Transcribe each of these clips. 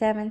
7,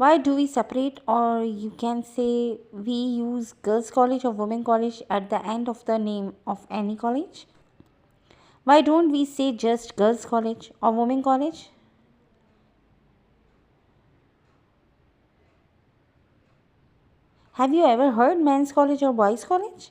Why do we separate, or you can say we use girls college or women college at the end of the name of any college? Why don't we say just girls college or women college? Have you ever heard men's college or boys college?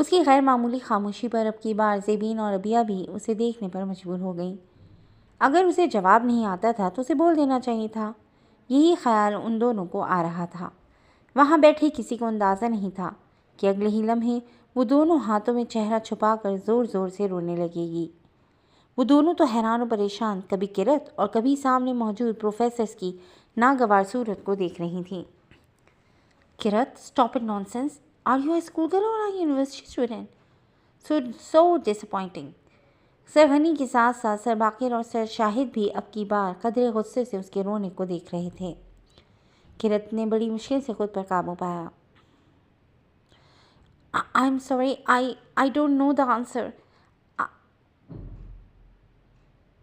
اس کی غیر معمولی خاموشی پر اب کی بار زیبین اور ابیہ بھی اسے دیکھنے پر مجبور ہو گئیں۔ اگر اسے جواب نہیں آتا تھا تو اسے بول دینا چاہیے تھا۔ یہی خیال ان دونوں کو آ رہا تھا۔ وہاں بیٹھے کسی کو اندازہ نہیں تھا کہ اگلے ہی لمحے وہ دونوں ہاتھوں میں چہرہ چھپا کر زور زور سے رونے لگے گی۔ وہ دونوں تو حیران و پریشان کبھی کرت اور کبھی سامنے موجود پروفیسرز کی ناگوار صورت کو دیکھ رہی تھیں۔ کرت، stop it nonsense, are you a school girl اور are you university student? So disappointing. Sir Ghani کے ساتھ ساتھ سر باقر اور سر شاہد بھی اب کی بار قدرے غصے سے اس کے رونے کو دیکھ رہے تھے۔ کرت نے بڑی مشکل سے خود پر قابو پایا۔ I am sorry, I don't know the answer,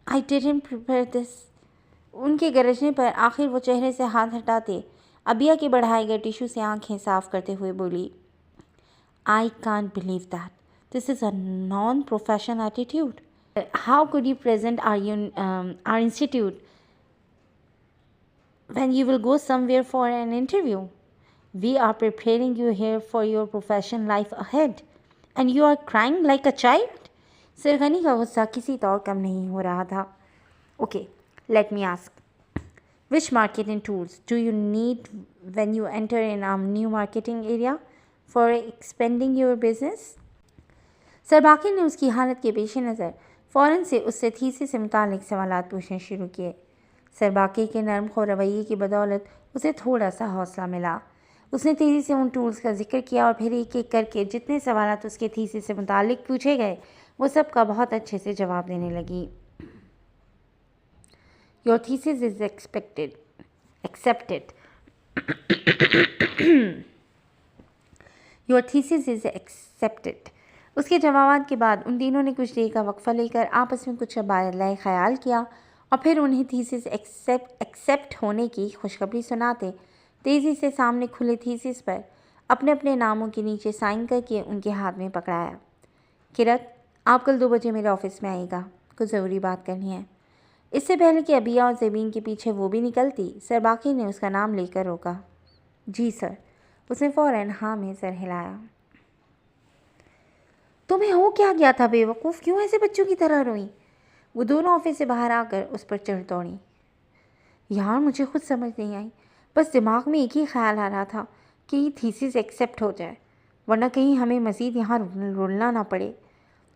I didn't prepare this. ان کے گرجنے پر آخر وہ چہرے سے ہاتھ ہٹاتے ابیہ کے بڑھائے گئے ٹیشو سے آنکھیں صاف کرتے ہوئے بولی، I can't believe that, this is a non professional attitude. How could you present our institute when you will go somewhere for an interview? We are preparing you here for your professional life ahead and you are crying like a child. سر غنی کا غصہ کسی طور کم نہیں ہو رہا تھا۔ Okay, let me ask, which marketing tools do you need when you enter in a new marketing area for expanding your business? سر باقر نے اس کی حالت کے پیش نظر فوراً سے اس سے تھیسس سے متعلق سوالات پوچھنے شروع کیے۔ سر باقر کے نرم خو رویے کی بدولت اسے تھوڑا سا حوصلہ ملا۔ اس نے تیزی سے ان ٹولز کا ذکر کیا اور پھر ایک ایک کر کے جتنے سوالات اس کے تھیسس سے متعلق پوچھے گئے وہ سب کا بہت اچھے سے جواب دینے لگی۔ Your thesis is accepted. Your thesis is accepted. اس کے جوابات کے بعد ان تینوں نے کچھ دیر کا وقفہ لے کر آپس میں کچھ تبادلۂ خیال کیا اور پھر انہیں تھیسس ایکسیپٹ ہونے کی خوشخبری سناتے تیزی سے سامنے کھلے تھیسس پر اپنے اپنے ناموں کے نیچے سائن کر کے ان کے ہاتھ میں پکڑایا۔ کرت، آپ کل 2 بجے میرے آفس میں آئے گا، کچھ ضروری بات کرنی ہے۔ اس سے پہلے کہ ابیہ اور زیبین کے پیچھے وہ بھی نکلتی، سر باقر نے اس کا نام لے کر روکا۔ جی سر۔ اس نے فوراً ہاں میں سر ہلایا۔ تمہیں ہو کیا گیا تھا بے وقوف، کیوں ایسے بچوں کی طرح روئیں؟ وہ دونوں آفس سے باہر آ کر اس پر چڑھ دوڑیں۔ یار مجھے خود سمجھ نہیں آئی، بس دماغ میں ایک ہی خیال آ رہا تھا کہ یہ تھیسس ایکسیپٹ ہو جائے ورنہ کہیں ہمیں مزید یہاں رولنا نہ پڑے۔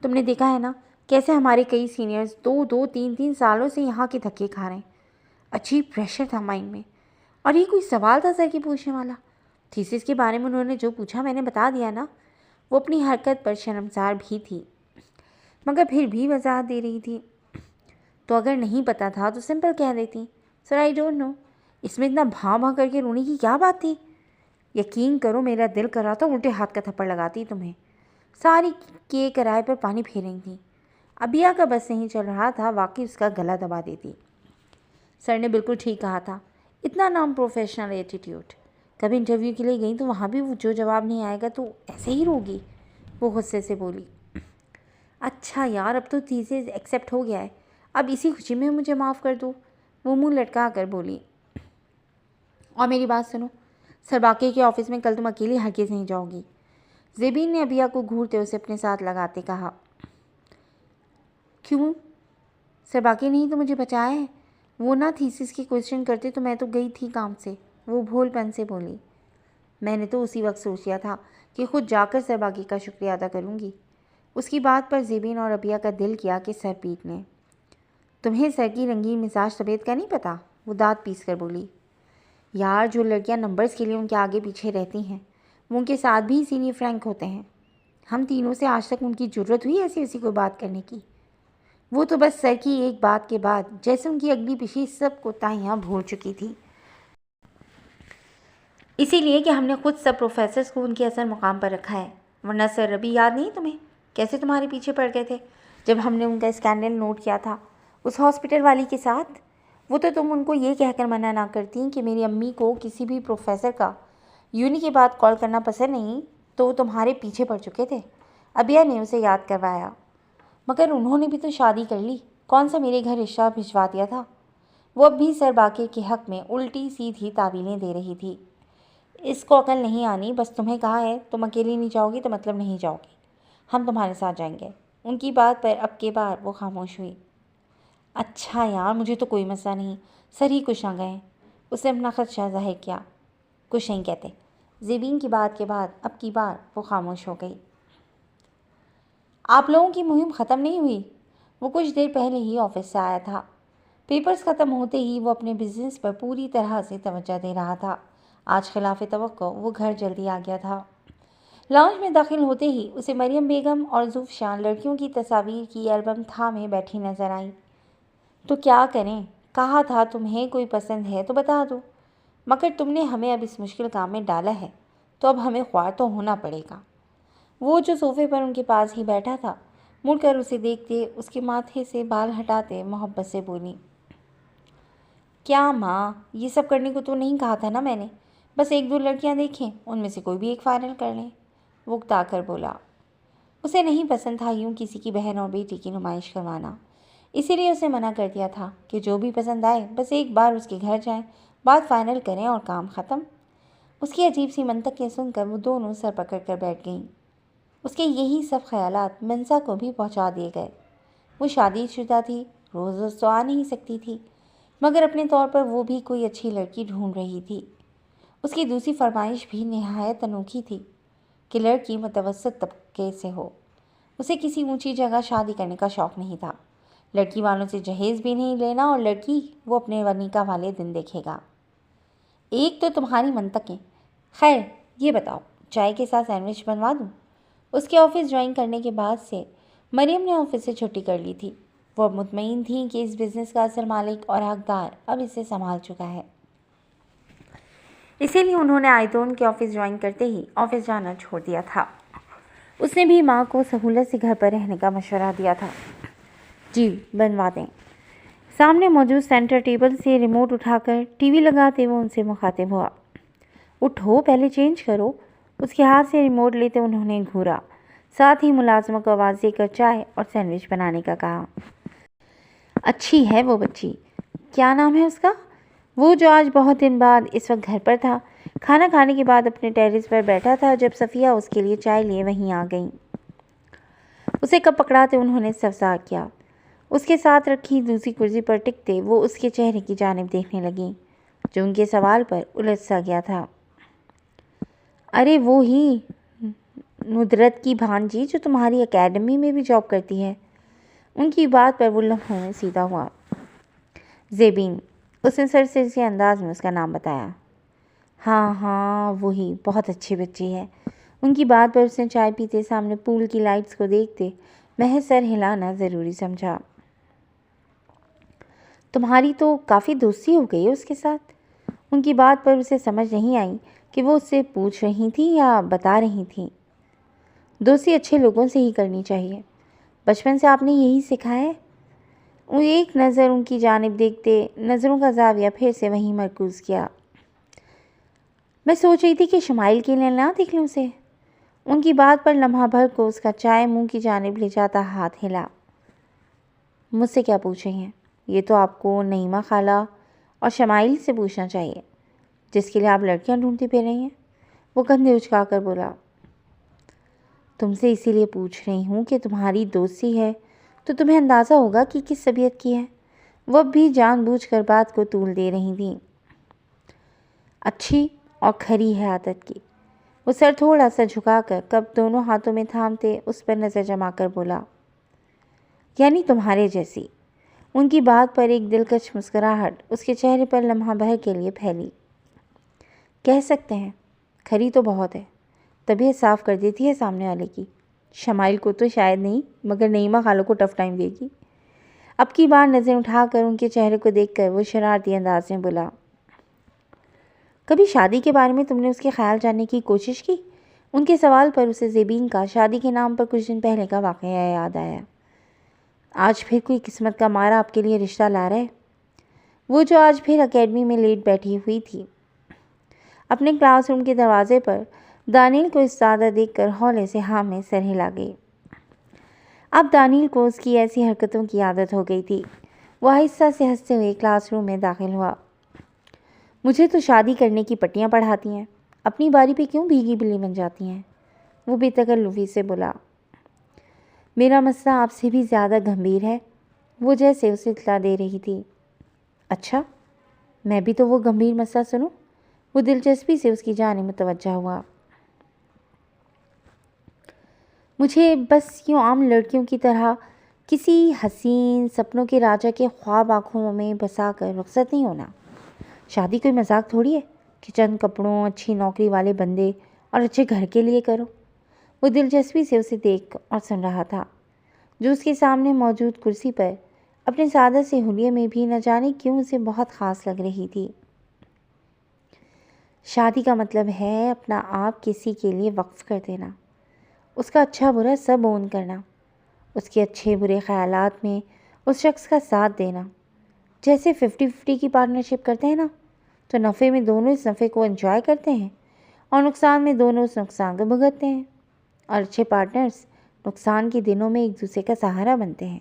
تم نے دیکھا ہے نا کیسے ہمارے کئی سینئرز 2-3 سالوں سے یہاں کے دھکے کھا رہے ہیں۔ عجیب پریشر تھا مائنڈ میں، اور یہ کوئی سوال تھا سر کے پوچھنے والا؟ تھیسس کے بارے میں انہوں نے جو پوچھا میں نے بتا دیا نا۔ وہ اپنی حرکت پر شرمسار بھی تھی مگر پھر بھی وضاحت دے رہی تھی۔ تو اگر نہیں پتا تھا تو سمپل کہہ دیتی، سر آئی ڈونٹ نو۔ اس میں اتنا بھاں کر کے رونے کی کیا بات تھی؟ یقین کرو میرا دل کر رہا تھا الٹے ہاتھ کا تھپڑ لگاتی تمہیں۔ ساری کے کرائے پر پانی پھیر رہی تھیں۔ ابیہ کا بس نہیں چل رہا تھا، واقعی اس کا گلا دبا دیتی۔ سر نے بالکل ٹھیک کہا تھا، اتنا نام پروفیشنل ایٹیٹیوڈ۔ کبھی انٹرویو کے لیے گئی تو وہاں بھی جو جواب نہیں آئے گا تو ایسے ہی روگی، وہ غصے سے بولی۔ اچھا یار اب تو تھیسس ایکسیپٹ ہو گیا ہے، اب اسی خوشی میں مجھے معاف کر دو، وہ منہ لٹکا کر بولی۔ اور میری بات سنو، سر باقر کے آفس میں کل تم اکیلی ہرگز نہیں جاؤ گی۔ زیبین نے ابیہ کو گھورتے اسے اپنے ساتھ لگاتے کہا۔ کیوں؟ سر باقر نے ہی تو مجھے بچایا ہے، وہ نہ تھیسس کی کوشچن کرتے تو میں تو گئی تھی کام سے، وہ بھول پن سے بولی۔ میں نے تو اسی وقت سوچ لیا تھا کہ خود جا کر سر باقر کا شکریہ ادا کروں گی۔ اس کی بات پر زیبین اور ابیہ کا دل کیا کہ سر پیٹنے۔ تمہیں سر کی رنگین مزاج طبیعت کا نہیں پتا؟ وہ دانت پیس کر بولی۔ یار جو لڑکیاں نمبرز کے لیے ان کے آگے پیچھے رہتی ہیں وہ ان کے ساتھ بھی اسی لیے فرینک ہوتے ہیں۔ ہم تینوں سے آج تک ان کی ضرورت ہوئی ایسی کوئی بات کرنے کی؟ وہ تو بس سر کی ایک بات کے بعد جیسے ان کی اگلی پچھلی سب کوتاہیاں بھول چکی تھی، اسی لیے کہ ہم نے خود سب پروفیسرز کو ان کے اصل مقام پر رکھا ہے، ورنہ سر ابھی یاد نہیں تمہیں کیسے تمہارے پیچھے پڑ گئے تھے جب ہم نے ان کا اسکینڈل نوٹ کیا تھا اس ہاسپٹل والی کے ساتھ؟ وہ تو تم ان کو یہ کہہ کر منع نہ کرتی کہ میری امی کو کسی بھی پروفیسر کا یونی کے بعد کال کرنا پسند نہیں تو وہ تمہارے پیچھے پڑ چکے تھے۔ ابیہ نے اسے یاد کروایا۔ مگر انہوں نے بھی تو شادی کر لی، کون سا میرے گھر رشتہ بھجوا دیا تھا؟ وہ اب بھی سر باقر کے حق میں الٹی سیدھی تعویلیں دے رہی تھی۔ اس کو عقل نہیں آنی، بس تمہیں کہا ہے تم اکیلی نہیں جاؤ گی تو مطلب نہیں جاؤ گی۔ ہم تمہارے ساتھ جائیں گے۔ ان کی بات پر اب کے بار وہ خاموش ہوئی۔ اچھا یار، مجھے تو کوئی مسئلہ نہیں، سر ہی کچھ نہ گئے۔ اس نے اپنا خدشہ ظاہر کیا۔ کچھ نہیں کہتے۔ زیبین کی بات کے بعد اب کی بار وہ خاموش ہو گئی۔ آپ لوگوں کی مہم ختم نہیں ہوئی؟ وہ کچھ دیر پہلے ہی آفس سے آیا تھا۔ پیپرز ختم ہوتے ہی وہ اپنے بزنس پر پوری طرح سے توجہ دے رہا تھا۔ آج خلاف توقع وہ گھر جلدی آ گیا تھا۔ لاؤنج میں داخل ہوتے ہی اسے مریم بیگم اور زوفشان لڑکیوں کی تصاویر کی البم تھامے بیٹھی نظر آئیں۔ تو کیا کریں؟ کہا تھا تمہیں کوئی پسند ہے تو بتا دو، مگر تم نے ہمیں اب اس مشکل کام میں ڈالا ہے تو اب ہمیں خوار تو ہونا پڑے گا۔ وہ جو صوفے پر ان کے پاس ہی بیٹھا تھا مڑ کر اسے دیکھتے اس کے ماتھے سے بال ہٹاتے محبت سے بولی، کیا ماں، یہ سب کرنے کو تو نہیں کہا تھا نا میں نے، بس ایک دو لڑکیاں دیکھیں، ان میں سے کوئی بھی ایک فائنل کر لیں۔ وہ اکتا کر بولا۔ اسے نہیں پسند تھا یوں کسی کی بہن اور بیٹی کی نمائش کروانا، اسی لیے اسے منع کر دیا تھا کہ جو بھی پسند آئے بس ایک بار اس کے گھر جائیں، بات فائنل کریں اور کام ختم۔ اس کی عجیب سی منطقیں سن کر وہ دونوں سر پکڑ کر بیٹھ گئیں۔ اس کے یہی سب خیالات منسا کو بھی پہنچا دیے گئے۔ وہ شادی شدہ تھی، روز روز تو آ نہیں سکتی تھی، مگر اپنے طور پر وہ بھی کوئی اچھی لڑکی ڈھونڈ رہی تھی۔ اس کی دوسری فرمائش بھی نہایت انوکھی تھی کہ لڑکی متوسط طبقے سے ہو۔ اسے کسی اونچی جگہ شادی کرنے کا شوق نہیں تھا، لڑکی والوں سے جہیز بھی نہیں لینا، اور لڑکی وہ اپنے نکاح والے دن دیکھے گا۔ ایک تو تمہاری منطقیں۔ خیر یہ بتاؤ، چائے کے ساتھ سینڈوچ بنوا دوں؟ اس کے آفس جوائن کرنے کے بعد سے مریم نے آفس سے چھٹی کر لی تھی۔ وہ اب مطمئن تھیں کہ اس بزنس کا اصل مالک اور حقدار اب اسے سنبھال چکا ہے۔ اسی لیے انہوں نے آئیتون کے آفس جوائن کرتے ہی آفس جانا چھوڑ دیا تھا۔ اس نے بھی ماں کو سہولت سے گھر پر رہنے کا مشورہ دیا تھا۔ جی بنوا دیں۔ سامنے موجود سینٹر ٹیبل سے ریموٹ اٹھا کر ٹی وی لگاتے وہ ان سے مخاطب ہوا۔ اٹھو، پہلے چینج کرو۔ اس کے ہاتھ سے ریموٹ لیتے انہوں نے گھورا، ساتھ ہی ملازمہ کو آواز دے کر چائے اور سینڈوچ بنانے کا کہا۔ اچھی ہے وہ بچی، کیا نام ہے اس کا؟ وہ جو آج بہت دن بعد اس وقت گھر پر تھا، کھانا کھانے کے بعد اپنے ٹیرس پر بیٹھا تھا جب صفیہ اس کے لیے چائے لیے وہیں آ گئیں۔ اسے کپ پکڑاتے انہوں نے استفسار کیا۔ اس کے ساتھ رکھی دوسری کرسی پر ٹکتے وہ اس کے چہرے کی جانب دیکھنے لگیں جو ان کے سوال پر الجھ سا گیا تھا۔ ارے وہ ہی ندرت کی بھانجی جو تمہاری اکیڈمی میں بھی جاب کرتی ہے۔ ان کی بات پر وہ لمحوں میں سیدھا ہوا۔ زیبین، اس نے سرسری انداز میں اس کا نام بتایا۔ ہاں ہاں وہی، بہت اچھی بچی ہے۔ ان کی بات پر اس نے چائے پیتے سامنے پول کی لائٹس کو دیکھتے محض سر ہلانا ضروری سمجھا۔ تمہاری تو کافی دوستی ہو گئی ہے اس کے ساتھ۔ ان کی بات پر اسے سمجھ نہیں آئی کہ وہ اس سے پوچھ رہی تھیں یا بتا رہی تھیں۔ دوستی اچھے لوگوں سے ہی کرنی چاہیے، بچپن سے آپ نے یہی سکھایا ہے۔ ایک نظر ان کی جانب دیکھتے نظروں کا زاویہ پھر سے وہیں مرکوز کیا۔ میں سوچ رہی تھی کہ شمائل کے لیے نہ دیکھ لوں اسے۔ ان کی بات پر لمحہ بھر کو اس کا چائے منہ کی جانب لے جاتا ہاتھ ہلا۔ مجھ سے کیا پوچھ رہی ہیں؟ یہ تو آپ کو نعیمہ خالہ اور شمائل سے پوچھنا چاہیے جس کے لیے آپ لڑکیاں ڈھونڈتی پھر رہی ہیں۔ وہ کندھے اچکا کر بولا۔ تم سے اسی لیے پوچھ رہی ہوں کہ تمہاری دوستی ہے تو تمہیں اندازہ ہوگا کہ کس طبیعت کی ہے۔ وہ اب بھی جان بوجھ کر بات کو طول دے رہی تھیں۔ اچھی اور کھری ہے عادت کی۔ وہ سر تھوڑا سا جھکا کر کپ دونوں ہاتھوں میں تھامتے اس پر نظر جما کر بولا۔ یعنی تمہارے جیسی۔ ان کی بات پر ایک دلکش مسکراہٹ اس کے چہرے پر لمحہ بھر کے لیے پھیلی۔ کہہ سکتے ہیں، کھری تو بہت ہے، طبیعت صاف کر دیتی ہے سامنے والے کی۔ شمائل کو تو شاید نہیں، مگر نعیمہ خالہ کو ٹف ٹائم دے گی۔ اب کی بار نظر اٹھا کر ان کے چہرے کو دیکھ کر وہ شرارتی انداز میں بولا۔ کبھی شادی کے بارے میں تم نے اس کے خیال جاننے کی کوشش کی؟ ان کے سوال پر اسے زیبین کا شادی کے نام پر کچھ دن پہلے کا واقعہ یاد آیا۔ آج پھر کوئی قسمت کا مارا آپ کے لیے رشتہ لا رہا ہے۔ وہ جو آج پھر اکیڈمی میں لیٹ بیٹھی ہوئی تھی، اپنے کلاس روم کے دروازے پر دانیل کو استادہ دیکھ کر ہولے سے ہاں میں سر ہلا گئی۔ اب دانیل کو اس کی ایسی حرکتوں کی عادت ہو گئی تھی۔ وہ آہستہ سے ہنستے ہوئے کلاس روم میں داخل ہوا۔ مجھے تو شادی کرنے کی پٹیاں پڑھاتی ہیں، اپنی باری پہ کیوں بھیگی بلی بن جاتی ہیں؟ وہ بے تکلفی سے بولا۔ میرا مسئلہ آپ سے بھی زیادہ گمبھیر ہے، وہ جیسے اسے اطلاع دے رہی تھی۔ اچھا، میں بھی تو وہ گمبھیر مسئلہ سنوں۔ وہ دلچسپی سے اس کی جانب متوجہ ہوا۔ مجھے بس یوں عام لڑکیوں کی طرح کسی حسین سپنوں کے راجا کے خواب آنکھوں میں بسا کر رخصت نہیں ہونا۔ شادی کوئی مذاق تھوڑی ہے کہ چند کپڑوں، اچھی نوکری والے بندے اور اچھے گھر کے لیے کرو۔ وہ دلچسپی سے اسے دیکھ اور سن رہا تھا، جو اس کے سامنے موجود کرسی پر اپنے سادہ سے حلیے میں بھی نہ جانے کیوں اسے بہت خاص لگ رہی تھی۔ شادی کا مطلب ہے اپنا آپ کسی کے لیے وقف کر دینا، اس کا اچھا برا سب اون کرنا، اس کے اچھے برے خیالات میں اس شخص کا ساتھ دینا۔ جیسے 50-50 کی پارٹنرشپ کرتے ہیں نا، تو نفع میں دونوں اس نفع کو انجوائے کرتے ہیں اور نقصان میں دونوں اس نقصان کو بھگتتے ہیں، اور اچھے پارٹنرز نقصان کے دنوں میں ایک دوسرے کا سہارا بنتے ہیں،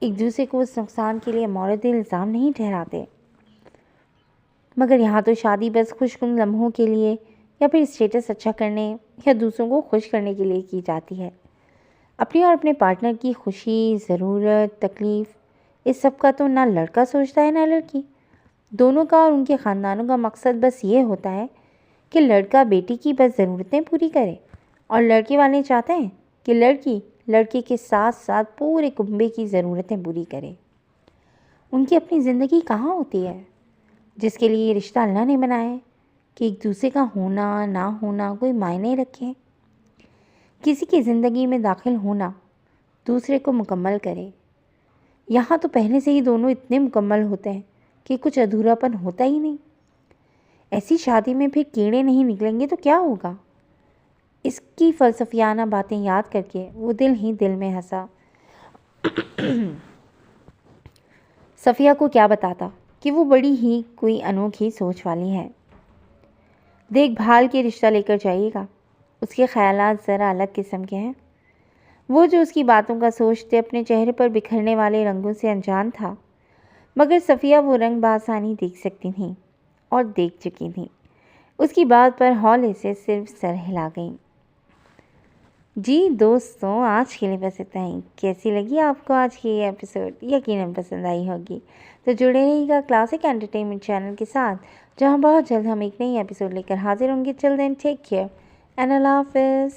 ایک دوسرے کو اس نقصان کے لیے مورد الزام نہیں ٹھہراتے۔ مگر یہاں تو شادی بس خوش کن لمحوں کے لیے یا پھر اسٹیٹس اچھا کرنے یا دوسروں کو خوش کرنے کے لیے کی جاتی ہے۔ اپنی اور اپنے پارٹنر کی خوشی، ضرورت، تکلیف، اس سب کا تو نہ لڑکا سوچتا ہے نہ لڑکی۔ دونوں کا اور ان کے خاندانوں کا مقصد بس یہ ہوتا ہے کہ لڑکا بیٹی کی بس ضرورتیں پوری کرے، اور لڑکے والے چاہتے ہیں کہ لڑکی لڑکے کے ساتھ ساتھ پورے کنبے کی ضرورتیں پوری کرے۔ ان کی اپنی زندگی کہاں ہوتی ہے جس کے لیے یہ رشتہ اللہ نے بنایا ہے کہ ایک دوسرے کا ہونا نہ ہونا کوئی معنی رکھے؟ کسی کی زندگی میں داخل ہونا دوسرے کو مکمل کرے۔ یہاں تو پہلے سے ہی دونوں اتنے مکمل ہوتے ہیں کہ کچھ ادھورا پن ہوتا ہی نہیں۔ ایسی شادی میں پھر کیڑے نہیں نکلیں گے تو کیا ہوگا؟ اس کی فلسفیانہ باتیں یاد کر کے وہ دل ہی دل میں ہنسا۔ صفیہ کو کیا بتاتا کہ وہ بڑی ہی کوئی انوکھی سوچ والی ہے۔ دیکھ بھال کے رشتہ لے کر جائیے گا، اس کے خیالات ذرا الگ قسم کے ہیں۔ وہ جو اس کی باتوں کا سوچتے اپنے چہرے پر بکھرنے والے رنگوں سے انجان تھا، مگر صفیہ وہ رنگ بآسانی دیکھ سکتی تھیں اور دیکھ چکی تھیں۔ اس کی بات پر ہولے سے صرف سر ہلا گئیں۔ جی دوستوں، آج کے لیے بس اتنا ہی۔ کیسی لگی آپ کو آج کی یہ ایپیسوڈ؟ یقیناً پسند آئی ہوگی، تو جڑے رہیے گا کلاسک انٹرٹینمنٹ چینل کے ساتھ، جہاں بہت جلد ہم ایک نئی ایپیسوڈ لے کر حاضر ہوں گے۔ چل دین ٹیک کیئر اینڈ اللہ حافظ۔